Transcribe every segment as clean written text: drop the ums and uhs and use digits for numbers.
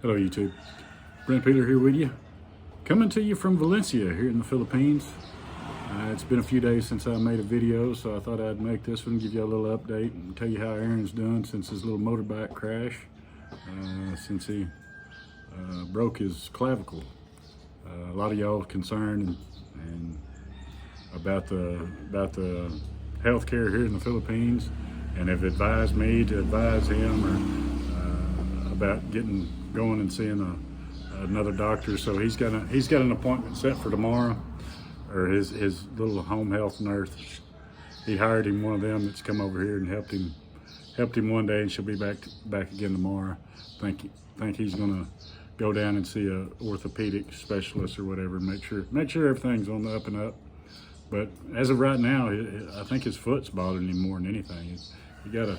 Hello YouTube, Brent Peeler here with you, coming to you from Valencia here in the Philippines. It's been a few days since I made a video, so I thought I'd make this one, give you a little update and tell you how Aaron's doing since his little motorbike crash, since he broke his clavicle. A lot of y'all are concerned and about the health care here in the Philippines, and have advised me to advise him about going and seeing another doctor. So he's got an appointment set for tomorrow, or his little home health nurse. He hired him, one of them that's come over here and helped him one day, and she'll be back again tomorrow. Think he's gonna go down and see a orthopedic specialist or whatever, and make sure everything's on the up and up. But as of right now, I think his foot's bothering him more than anything. He got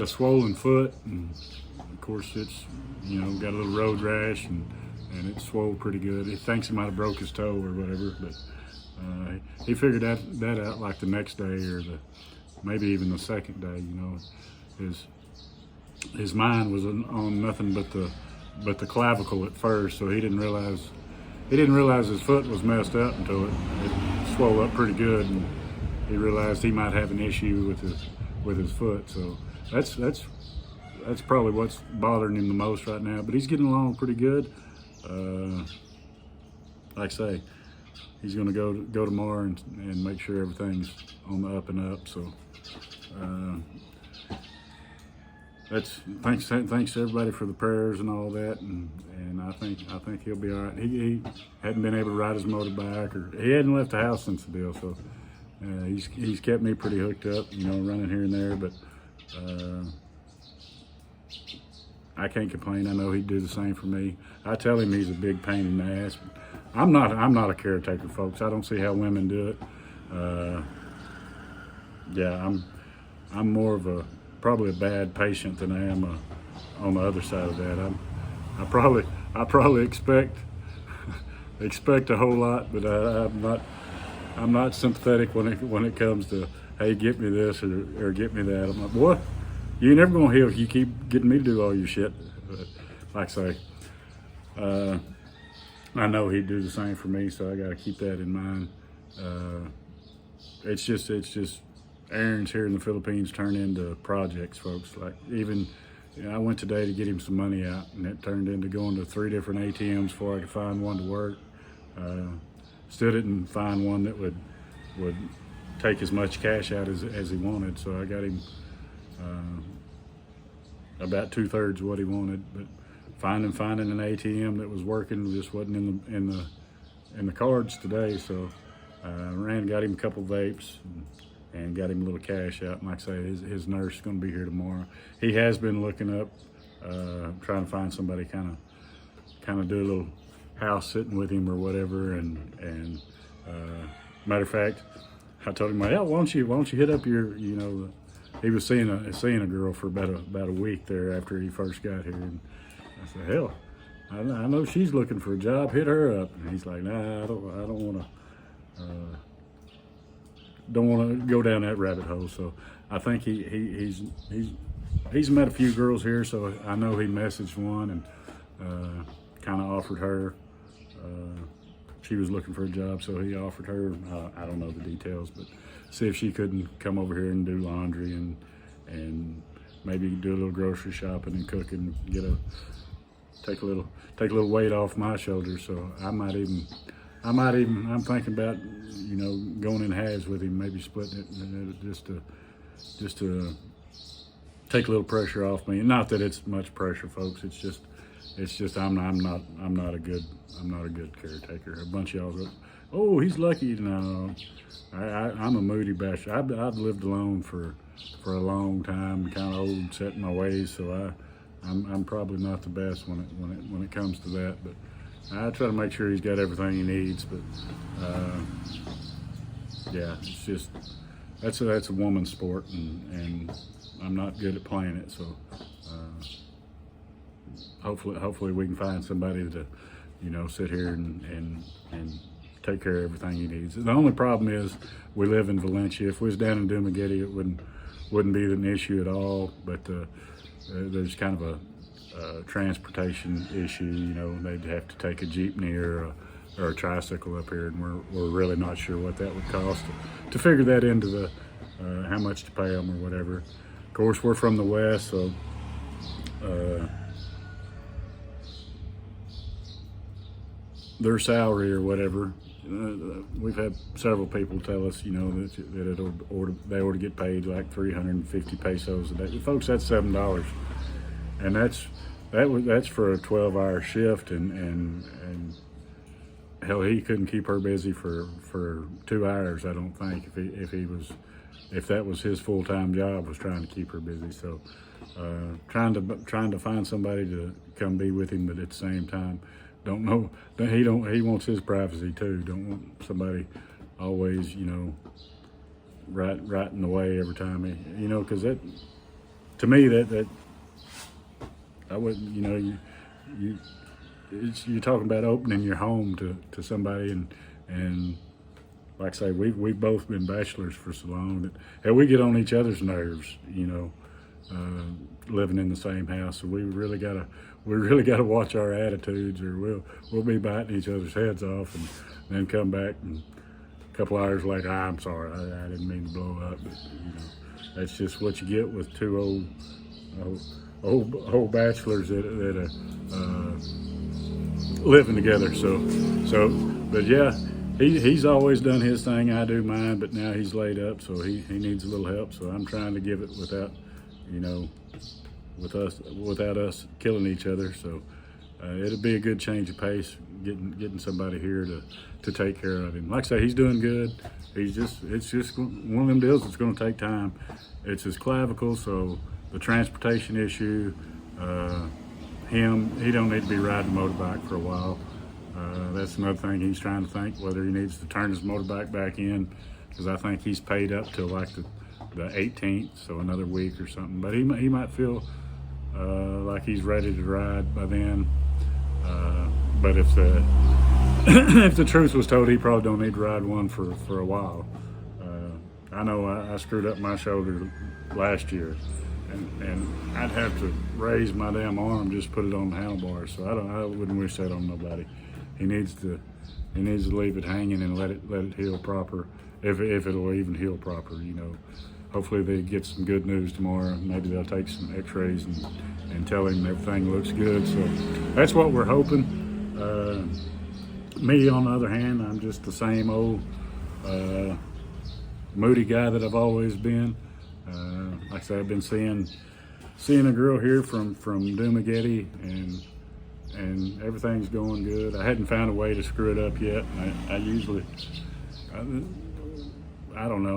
a swollen foot, and of course it's, got a little road rash, and it's swole pretty good. He thinks he might have broke his toe or whatever, but he figured that out like the next day, or maybe even the second day. His mind was on nothing but the clavicle at first, so he didn't realize his foot was messed up until it swelled up pretty good, and he realized he might have an issue with his foot. So that's probably what's bothering him the most right now, but he's getting along pretty good. Like I say, he's going to go tomorrow and make sure everything's on the up and up. So thanks to everybody for the prayers and all that, and I think he'll be all right. He hadn't been able to ride his motorbike, or he hadn't left the house since the deal, so he's kept me pretty hooked up, running here and there. But I can't complain. I know he'd do the same for me. I tell him he's a big pain in the ass. But I'm not a caretaker, folks. I don't see how women do it. Yeah, I'm more of probably a bad patient than I am on the other side of that. I probably expect a whole lot, but I'm not sympathetic when it comes to, hey, get me this or get me that. I'm like, boy, you ain't never gonna heal if you keep getting me to do all your shit. But like I say, I know he'd do the same for me, so I got to keep that in mind. It's just errands here in the Philippines turn into projects, folks. Like, even I went today to get him some money out, and it turned into going to 3 different ATMs before I could find one to work. Still didn't find one that would take as much cash out as he wanted, so I got him about 2/3 what he wanted. But finding an ATM that was working just wasn't in the cards today, so got him a couple vapes and got him a little cash out. And like I say, his nurse is going to be here tomorrow. He has been looking up, trying to find somebody kind of do a little house sitting with him or whatever. And matter of fact, I told him, well, why don't you hit up your, he was seeing a girl for about a week there after he first got here. And I said, hell, I know she's looking for a job. Hit her up. And he's like, nah, I don't want to go down that rabbit hole. So I think he's met a few girls here, so I know he messaged one and kind of offered her. She was looking for a job, so he offered her. I don't know the details, but see if she couldn't come over here and do laundry and maybe do a little grocery shopping and cooking, take a little weight off my shoulders. So I'm thinking about, going in halves with him, maybe splitting it just to take a little pressure off me. Not that it's much pressure, folks. It's just I'm not a good caretaker. A bunch of y'all go, oh, he's lucky. No, I'm a moody bastard. I've lived alone for a long time, kind of old, set in my ways. So I'm probably not the best when it comes to that, but I try to make sure he's got everything he needs. But yeah, it's just that's a woman's sport, and I'm not good at playing it. So hopefully we can find somebody to sit here and take care of everything he needs. The only problem is we live in Valencia. If we was down in Dumaguete, it wouldn't be an issue at all. But there's kind of transportation issue. You know, they'd have to take a jeepney or a tricycle up here, and we're really not sure what that would cost to figure that into the how much to pay them or whatever. Of course, we're from the West, so their salary or whatever. We've had several people tell us, you know, that they ought to get paid like 350 pesos a day. Folks, that's $7, and that's for a 12-hour shift, and hell, he couldn't keep her busy for 2 hours. I don't think if that was his full-time job, was trying to keep her busy. So trying to find somebody to come be with him, but at the same time, don't know. He wants his privacy too. Don't want somebody always, you know, right in the way every time he, you know, because that, to me, that I wouldn't, you know, you're talking about opening your home to somebody, and like I say, we've both been bachelors for so long that, hell, we get on each other's nerves, you know, living in the same house. So we really gotta watch our attitudes, or we'll be biting each other's heads off, and then come back and a couple hours later, I'm sorry, I didn't mean to blow up. But, you know, that's just what you get with two old bachelors that living together. So, but yeah, he's always done his thing. I do mine, but now he's laid up, so he needs a little help. So I'm trying to give it without, you know, without us killing each other. So it'll be a good change of pace, getting somebody here to take care of him. Like I say, he's doing good. It's just one of them deals that's going to take time. It's his clavicle, so the transportation issue. He don't need to be riding a motorbike for a while. That's another thing he's trying to think, whether he needs to turn his motorbike back in, because I think he's paid up till like the 18th, so another week or something. But he might feel like he's ready to ride by then. But if if the truth was told, he probably don't need to ride one for a while. I know I screwed up my shoulder last year, and I'd have to raise my damn arm just put it on the handlebars. So I wouldn't wish that on nobody. He needs to leave it hanging and let it heal proper, if it'll even heal proper. You know, hopefully they get some good news tomorrow. Maybe they'll take some X-rays and tell him everything looks good. So that's what we're hoping. Me, on the other hand, I'm just the same old moody guy that I've always been. Like I said, I've been seeing a girl here from Dumageddon, and everything's going good. I hadn't found a way to screw it up yet. I usually, I don't know.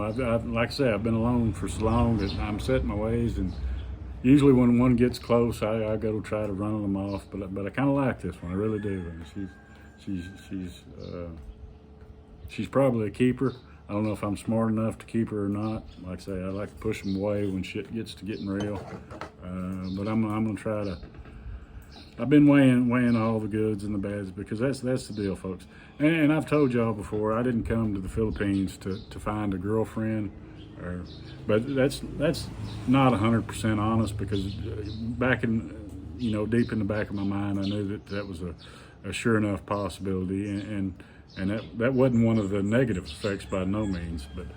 Like I said, I've been alone for so long that I'm set in my ways, and usually when one gets close, I go to try to run them off. But I kind of like this one. I really do. And she's probably a keeper. I don't know if I'm smart enough to keep her or not. Like I say, I like to push them away when shit gets to getting real. But I'm gonna try to. I've been weighing all the goods and the bads, because that's the deal, folks. And I've told y'all before, I didn't come to the Philippines to find a girlfriend, but that's not 100% honest, because back in, you know, deep in the back of my mind, I knew that was a sure enough possibility, and that wasn't one of the negative effects by no means, but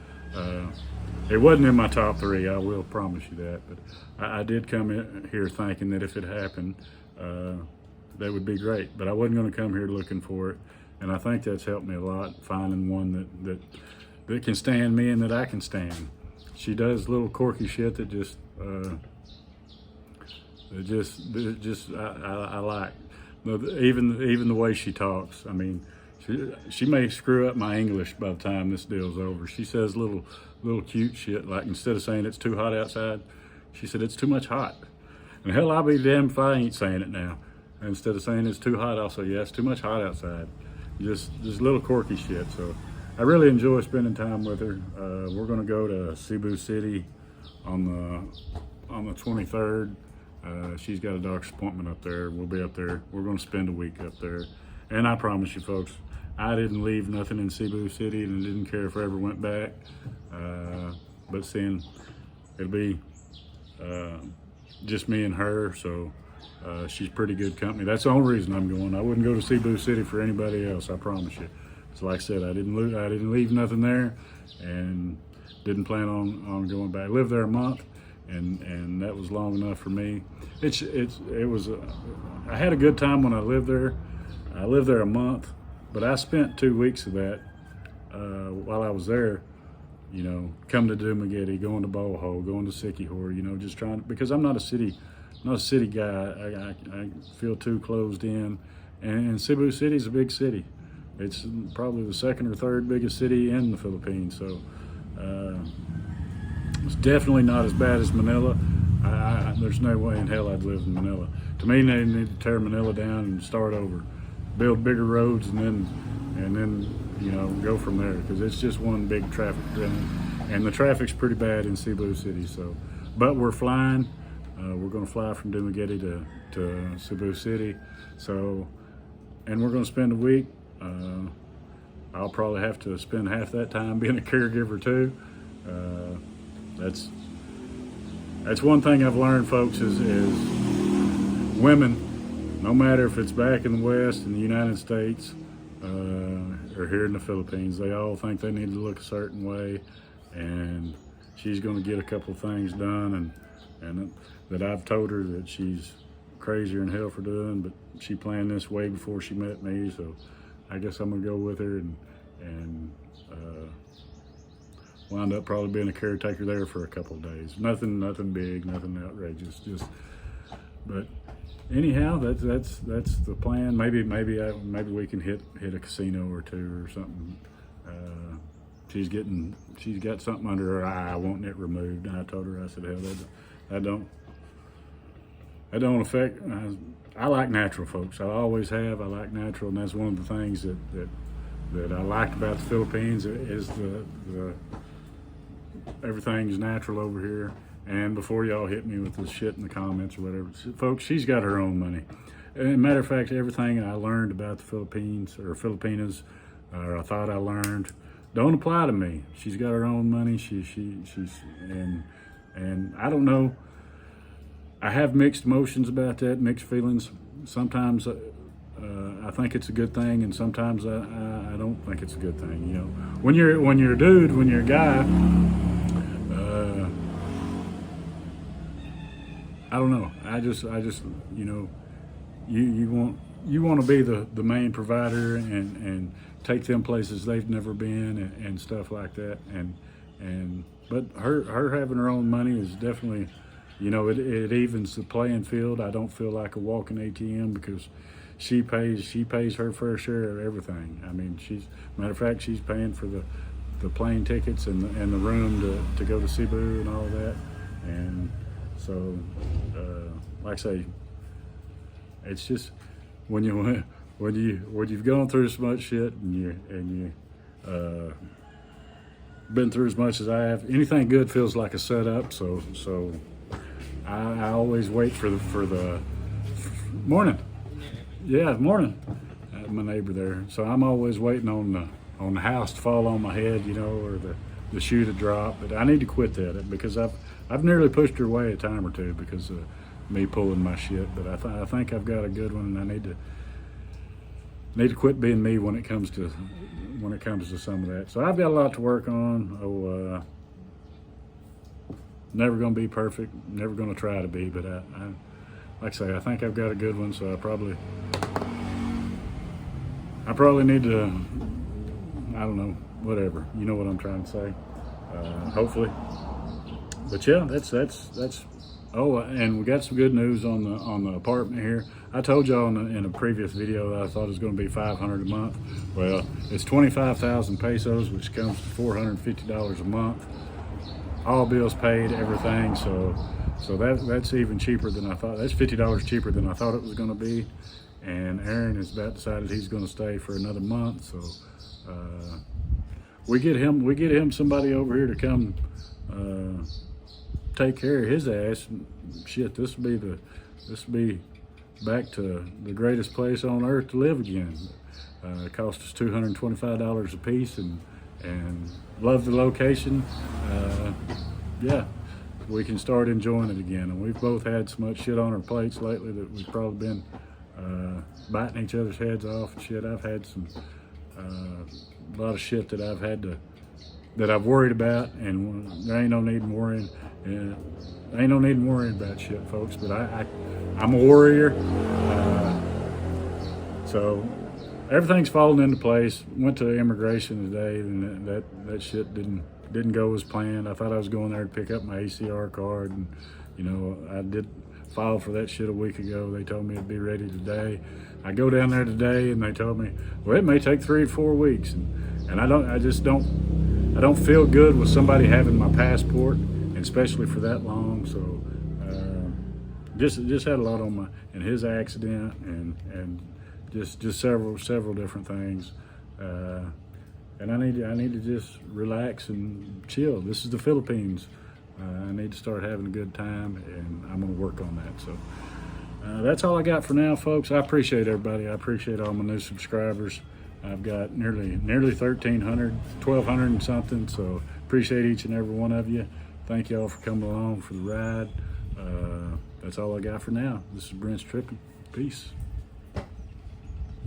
it wasn't in my top three, I will promise you that. But I did come in here thinking that if it happened, that would be great. But I wasn't going to come here looking for it, and I think that's helped me a lot, finding one that can stand me and that I can stand. She does little quirky shit that I like. Even the way she talks. I mean, she may screw up my English by the time this deal's over. She says little cute shit, like instead of saying it's too hot outside, she said it's too much hot. And hell, I'll be damned if I ain't saying it now. Instead of saying it's too hot, I'll say, yeah, it's too much hot outside. Just little quirky shit. So I really enjoy spending time with her. We're gonna go to Cebu City on the 23rd. She's got a doctor's appointment up there. We'll be up there. We're gonna spend a week up there. And I promise you folks, I didn't leave nothing in Cebu City, and didn't care if I ever went back. But seeing it'll be just me and her, so she's pretty good company. That's the only reason I'm going. I wouldn't go to Cebu City for anybody else, I promise you. So like I said, I didn't leave nothing there, and didn't plan on going back. I lived there a month, and that was long enough for me. I had a good time when I lived there. I lived there a month, but I spent 2 weeks of that while I was there, you know, coming to Dumaguete, going to Boho, going to Siquijor, you know, just trying, because I'm not a city guy. I feel too closed in, and Cebu City is a big city. It's probably the second or third biggest city in the Philippines, so it's definitely not as bad as Manila. There's no way in hell I'd live in Manila. To me, they need to tear Manila down and start over, build bigger roads, and then you know, go from there, because it's just one big traffic jam, and the traffic's pretty bad in Cebu City. So, but we're flying. We're going to fly from Dumaguete to Cebu City. So, and we're going to spend a week. I'll probably have to spend half that time being a caregiver too. That's one thing I've learned, folks, is women, no matter if it's back in the West in the United States or here in the Philippines, they all think they need to look a certain way, and she's going to get a couple things done, and that I've told her that she's crazier than hell for doing, but she planned this way before she met me, so I guess I'm gonna go with her and wind up probably being a caretaker there for a couple of days. Nothing big, nothing outrageous. Just, but anyhow, that's the plan. Maybe we can hit a casino or two or something. She's got something under her eye, wanting it removed, and I told her, I said, hell, that don't affect. I like natural, folks. I always have. I like natural, and that's one of the things that I liked about the Philippines is the everything's natural over here. And before y'all hit me with this shit in the comments or whatever, folks, she's got her own money. And matter of fact, everything I learned about the Philippines or Filipinas, or I thought I learned, don't apply to me. She's got her own money. She's and I don't know. I have mixed emotions about that, mixed feelings. Sometimes I think it's a good thing, and sometimes I don't think it's a good thing. You know, when you're a dude, when you're a guy, I don't know. I just you know, you want to be the main provider and take them places they've never been and stuff like that. But her having her own money is definitely, you know, it evens the playing field. I don't feel like a walking ATM because she pays her fair share of everything. I mean, matter of fact, she's paying for the plane tickets and the room to go to Cebu and all that. And so, like I say, it's just when you've gone through so much shit and you been through as much as I have, anything good feels like a setup. So I always wait for the morning. Yeah, morning. My neighbor there. So I'm always waiting on the house to fall on my head, you know, or the shoe to drop. But I need to quit that because I've nearly pushed her away a time or two because of me pulling my shit. But I think I've got a good one, and I need to quit being me when it comes to some of that. So I've got a lot to work on. Never gonna be perfect, never gonna try to be, but I like I say, I think I've got a good one, so I probably need to, I don't know, whatever, you know what I'm trying to say, hopefully. But yeah, that's oh, and we got some good news on the apartment here. I told y'all in a previous video that I thought it was going to be $500 a month. Well, it's 25,000 pesos, which comes to $450 a month. All bills paid, everything. So that's even cheaper than I thought. That's $50 cheaper than I thought it was going to be. And Aaron has about decided he's going to stay for another month. So we get him somebody over here to come take care of his ass. Shit, this will be back to the greatest place on earth to live again. It cost us $225 a piece, and love the location. Yeah, we can start enjoying it again. And we've both had so much shit on our plates lately that we've probably been biting each other's heads off and shit. I've had some a lot of shit that I've worried about, and there ain't no need in worrying. There ain't no need in worrying about shit, folks. But I'm a warrior. So everything's falling into place. Went to immigration today, and that shit didn't go as planned. I thought I was going there to pick up my ACR card, and you know, I did file for that shit a week ago. They told me it'd be ready today. I go down there today, and they told me, well, it may take 3 or 4 weeks, and I don't feel good with somebody having my passport, and especially for that long. So just had a lot on my, and his accident, and just several different things. And I need to just relax and chill. This is the Philippines. I need to start having a good time, and I'm gonna work on that. So that's all I got for now, folks. I appreciate everybody. I appreciate all my new subscribers. I've got nearly 1,300, 1,200 and something. So appreciate each and every one of you. Thank you all for coming along for the ride. That's all I got for now. This is Brent's Tripping. Peace.